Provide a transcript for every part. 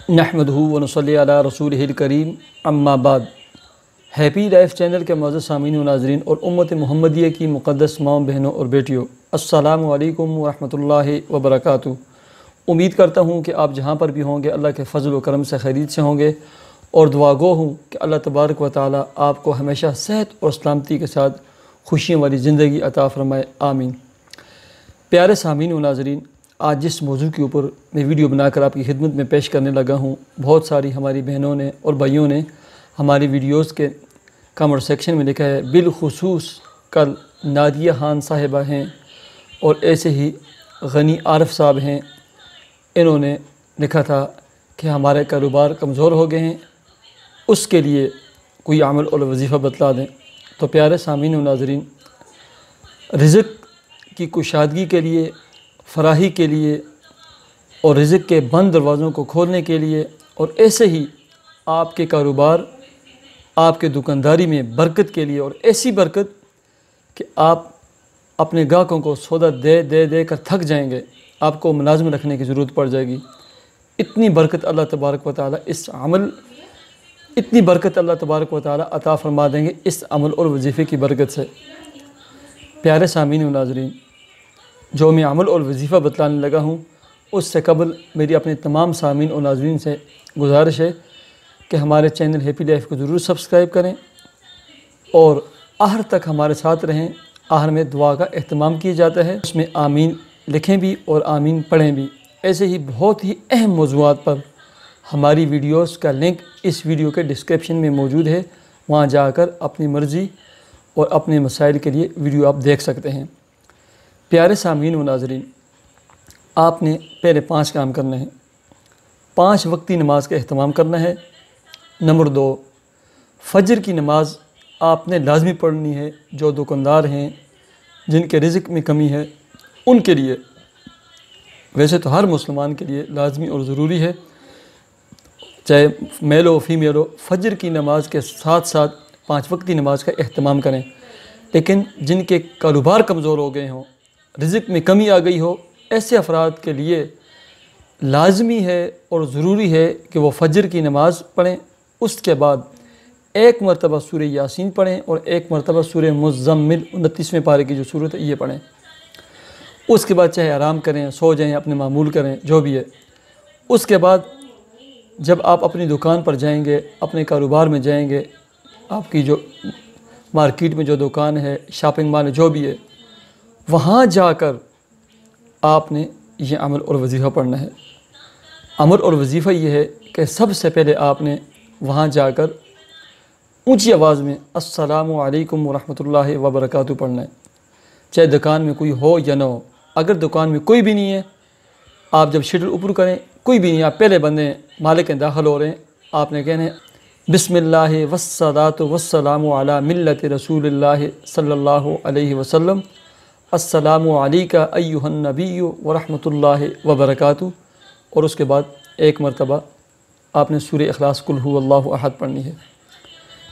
नहमदहू व नसल्ली अला रसूलिहिल करीम अम्मा बाद। हैप्पी लाइफ चैनल के मुअज़्ज़ज़ सामीन व नाज़रीन और उम्मत मुहम्मदिया की मुक़द्दस माँ बहनों और बेटियों, अस्सलामु अलैकुम व रहमतुल्लाहि व बरकातुहू। उम्मीद करता हूँ कि आप जहाँ पर भी होंगे अल्लाह के फ़ज़ल व करम से खैरियत से होंगे और दुआ गो हूँ कि अल्लाह तबारक व तआला आपको हमेशा सेहत और सलामती के साथ खुशियों वाली ज़िंदगी अता फ़रमाए, आमीन। प्यारे सामीन व नाज़रीन, आज जिस मौजू के ऊपर मैं वीडियो बनाकर आपकी खिदमत में पेश करने लगा हूँ, बहुत सारी हमारी बहनों ने और भाइयों ने हमारी वीडियोस के कमेंट सेक्शन में लिखा है। बिलखुसूस कल नादिया खान साहिबा हैं और ऐसे ही गनी आरिफ साहब हैं, इन्होंने लिखा था कि हमारे कारोबार कमज़ोर हो गए हैं, उसके लिए कोई अमल और वजीफ़ा बतला दें। तो प्यारे सामीन व नाज़रीन, रिज़्क़ की कुशादगी के लिए, फराही के लिए और रिज़्क़ के बंद दरवाज़ों को खोलने के लिए और ऐसे ही आपके कारोबार, आपके दुकानदारी में बरकत के लिए और ऐसी बरकत कि आप अपने ग्राहकों को सौदा दे कर थक जाएंगे, आपको मुलाज़िम रखने की ज़रूरत पड़ जाएगी। इतनी बरकत अल्लाह तबारक व तआला अता फ़रमा देंगे इस अमल और वजीफ़े की बरकत से। प्यारे सामीन व नाज़रीन, जो मैं अमल और वजीफ़ा बतलाने लगा हूँ उससे कबल मेरी अपने तमाम सामीन और नाज़रीन से गुजारिश है कि हमारे चैनल हैप्पी लाइफ को ज़रूर सब्सक्राइब करें और आखिर तक हमारे साथ रहें। आखिर में दुआ का एहतमाम किया जाता है, उसमें आमीन लिखें भी और आमीन पढ़ें भी। ऐसे ही बहुत ही अहम मौज़ूआत पर हमारी वीडियोस का लिंक इस वीडियो के डिस्क्रिप्शन में मौजूद है, वहाँ जाकर अपनी मर्ज़ी और अपने मसाइल के लिए वीडियो आप देख सकते हैं। प्यारे सामीन व नाज़रीन, आपने पहले 5 काम करने हैं। 5 वक्ती नमाज का अहतमाम करना है। नंबर 2, फ़जर की नमाज आपने लाजमी पढ़नी है। जो दुकानदार हैं, जिनके रिज़्क़ में कमी है, उनके लिए, वैसे तो हर मुसलमान के लिए लाजमी और ज़रूरी है, चाहे मेल हो फीमेल हो, फ़जर की नमाज के साथ साथ 5 वक्ती नमाज का अहतमाम करें। लेकिन जिनके कारोबार कमज़ोर हो गए हों, रिज़्क़ में कमी आ गई हो, ऐसे अफराद के लिए लाजमी है और ज़रूरी है कि वो फ़जर की नमाज़ पढ़ें। उसके बाद 1 मरतबा सूरह यासीन पढ़ें और 1 मरतबा सूरह मुज़्ज़म्मिल 29वें पारे की जो सूरत है ये पढ़ें। उसके बाद चाहे आराम करें, सो जाएं, अपने मामूल करें, जो भी है। उसके बाद जब आप अपनी दुकान पर जाएंगे, अपने कारोबार में जाएंगे, आपकी जो मार्केट में जो दुकान है, शॉपिंग मॉल है, जो भी है, वहाँ जाकर आपने ये अमल और वजीफ़ा पढ़ना है। अमल और वजीफ़ा ये है कि सबसे पहले आपने वहाँ जाकर ऊंची आवाज़ में अस्सलामु अलैकुम व रहमतुल्लाहि व बरकातुहू पढ़ना है, चाहे दुकान में कोई हो या ना हो। अगर दुकान में कोई भी नहीं है, आप जब शटर ऊपर करें, कोई भी नहीं, आप पहले बंदे मालिक के दाखिल हो रहे हैं, आपने कहने बिस्मिल्लाहि वस्सलातु वस्सलामु अला मिल्लति रसूलिल्लाहि सल्लल्लाहु अलैहि वसल्लम, अस्सलामु अलैका अय्युहन नबिय्यु व रहमतुल्लाहि व बरकातुहू। और उसके बाद 1 मरतबा आपने सूरह इखलास कुल हुवल्लाहु अहद पढ़नी है।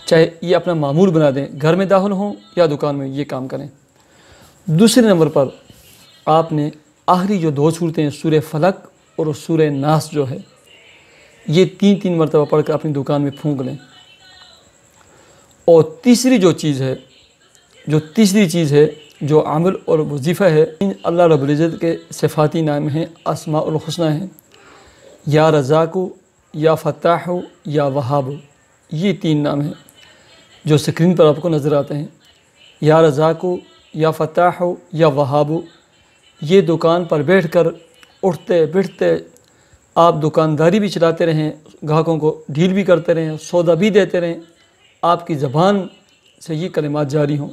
चाहे ये अपना मामूल बना दें, घर में दाखिल हों या दुकान में, ये काम करें। दूसरे नंबर पर आपने आखिरी जो 2 सूरतें हैं, सूरह फलक और सूरह नास जो है, ये 3-3 मरतबा पढ़ कर अपनी दुकान में फूंक लें। और तीसरी चीज़ है जो अमल और वजीफ़ा है, अल्लाह रब्बुल इज़्ज़त के सिफ़ाती नाम हैं, अस्माउल हुस्ना हैं, या रज़ाक़ु, या फ़त्ताहु, या वहाबु। ये 3 नाम हैं जो स्क्रीन पर आपको नज़र आते हैं। या रज़ाक़ु, या फ़त्ताहु, या वहाबु। ये दुकान पर बैठकर उठते बैठते आप दुकानदारी भी चलाते रहें, ग्राहकों को डील भी करते रहें, सौदा भी देते रहें, आपकी ज़बान से ये कलिमात जारी हों,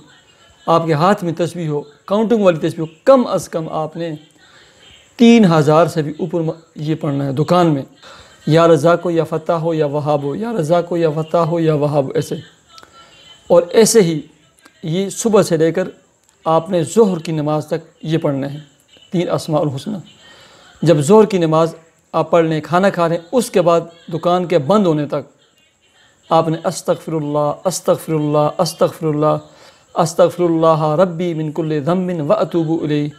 आपके हाथ में तस्बीह हो, काउंटिंग वाली तस्बीह हो। कम अज़ कम आपने 3000 से भी ऊपर ये पढ़ना है दुकान में। या रज़ाक़ु, या फ़त्ताहु, या वहाबु, या रज़ाक़ु, या फ़त्ताहु, या वहाबु, ऐसे। और ऐसे ही ये सुबह से लेकर आपने ज़ोहर की नमाज़ तक ये पढ़ना है, 3 अस्माउल हुस्ना। जब ज़ोहर की नमाज़ आप पढ़ लें, खाना खा लें, उसके बाद दुकान के बंद होने तक आपने अस्तग़फ़िरुल्लाह अस्तग़फ़िरुल्लाह अस्तग़फ़िरुल्लाह अस्तग़फ़िरुल्लाह रब्बी मिन कुल्लि ज़म्बिन व अतूबु इलैहि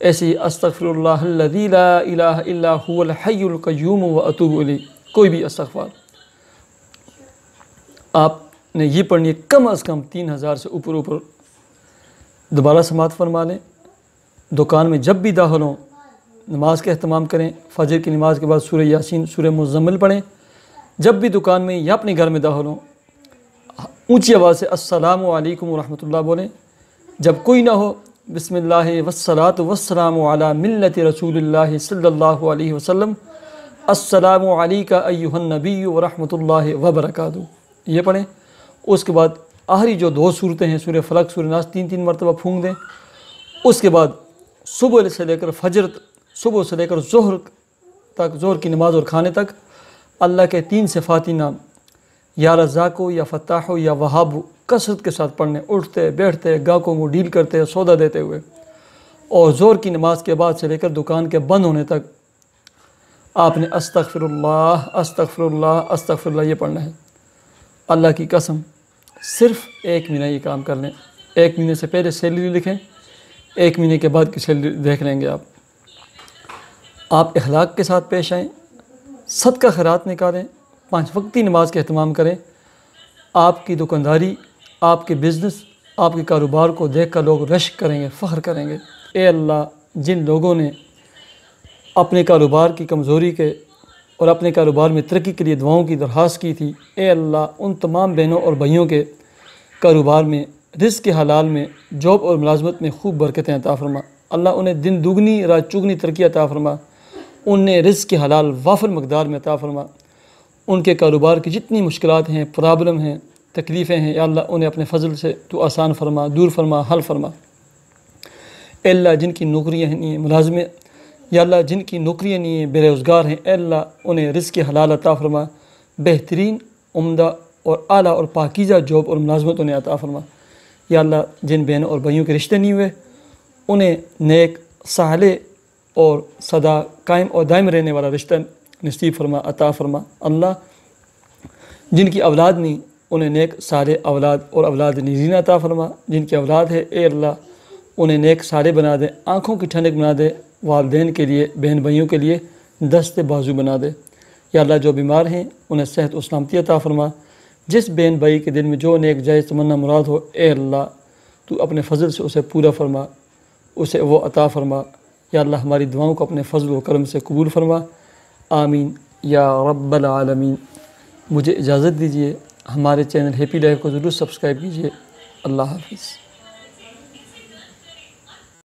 ऐसे ही अस्तग़फ़िरुल्लाहल्लज़ी ला इलाहा इल्ला हुवल हय्युल क़य्यूम व अतूबु इलैहि کوئی بھی استغفار آپ نے یہ پڑھنی ہے کم از کم 3000 سے اوپر دوبارہ سماعت فرما لیں۔ دکان میں جب بھی داخل ہوں نماز کا اہتمام کریں، فجر کی نماز کے بعد سورہ یاسین، سورہ مزمل پڑھیں۔ جب بھی دکان میں یا اپنے گھر میں داخل ہوں اونچی آواز سے السلام علیکم ورحمۃ اللہ بولیں۔ جب کوئی نہ ہو بسم اللہ والصلاۃ والسلام علی ملت رسول اللہ صلی اللہ علیہ وسلم، السلام علیک ایھا النبی ورحمۃ اللہ وبرکاتہ، یہ پڑھیں۔ اس کے بعد آخری جو 2 صورتیں ہیں سورہ فلق، سورہ ناس، 3 مرتبہ پھونک دیں۔ اس کے بعد صبح سے لے کر فجر، صبح سے لے کر ظہر تک، ظہر کی نماز اور کھانے تک اللہ کے 3 صفاتی نام یا رزاق ہو یا فتاح ہو یا وہاب ہو کثرت کے ساتھ پڑھنے، اٹھتے بیٹھتے گاہکوں کو ڈیل کرتے سودا دیتے ہوئے، اور ظہر کی نماز کے بعد سے لے کر دکان کے بند ہونے تک آپ نے استغفر اللہ استغفر اللہ استغفر اللہ یہ پڑھنا ہے۔ اللہ کی قسم صرف 1 مہینہ یہ کام کر لیں۔ 1 مہینے سے پہلے سیلری لکھیں، 1 مہینے کے بعد کی سیلری دیکھ لیں گے آپ اخلاق کے ساتھ پیش آئیں، صدقہ خیرات نکالیں، 5 وقتی نماز کا اہتمام کریں۔ آپ کی دکانداری، آپ کے بزنس، آپ کے کاروبار کو دیکھ کر لوگ رشک کریں گے، فخر کریں گے۔ اے اللہ، جن لوگوں نے اپنے کاروبار کی کمزوری کے اور اپنے کاروبار میں ترقی کے لیے دعاؤں کی درخواست کی تھی، اے اللہ ان تمام بہنوں اور بھائیوں کے کاروبار میں، رزق کے حلال میں، جاب اور ملازمت میں خوب برکتیں عطا فرما۔ اللہ انہیں دن دگنی رات چگنی ترقی عطا فرما، انہیں رزق کے حلال وافر مقدار میں عطا فرما۔ ان کے کاروبار کی جتنی مشکلات ہیں، پرابلم ہیں، تکلیفیں ہیں، یا اللہ انہیں اپنے فضل سے تو آسان فرما، دور فرما، حل فرما۔ اے اللہ جن کی نوکریاں نہیں ہیں، ملازمت، یا اللہ جن کی نوکریاں نہیں ہیں، بے روزگار ہیں، اے اللہ انہیں رزق حلال عطا فرما، بہترین، عمدہ اور اعلیٰ اور پاکیزہ جاب اور ملازمت انہیں عطا فرما۔ یا اللہ جن بہنوں اور بھائیوں کے رشتے نہیں ہوئے انہیں نیک، صالح اور سدا قائم اور دائم رہنے والا رشتہ نصیب فرما، عطا فرما۔ اللہ جن کی اولاد نہیں انہیں نیک صالح اولاد اور اولاد نذیرہ عطا فرما۔ جن کی اولاد ہے اے اللہ انہیں نیک صالح بنا دے، آنکھوں کی ٹھنڈک بنا دے، والدین کے لیے، بہن بھائیوں کے لیے دست بازو بنا دے۔ یا اللہ جو بیمار ہیں انہیں صحت و سلامتی عطا فرما۔ جس بہن بھائی کے دل میں جو نیک جائز تمنا مراد ہو اے اللہ تو اپنے فضل سے اسے پورا فرما، اسے وہ عطا فرما۔ یا اللہ ہماری دعاؤں کو اپنے فضل و کرم سے قبول فرما، آمین یا رب العالمین۔ مجھے اجازت دیجیے، ہمارے چینل ہیپی لائف کو ضرور سبسکرائب کیجیے۔ اللہ حافظ۔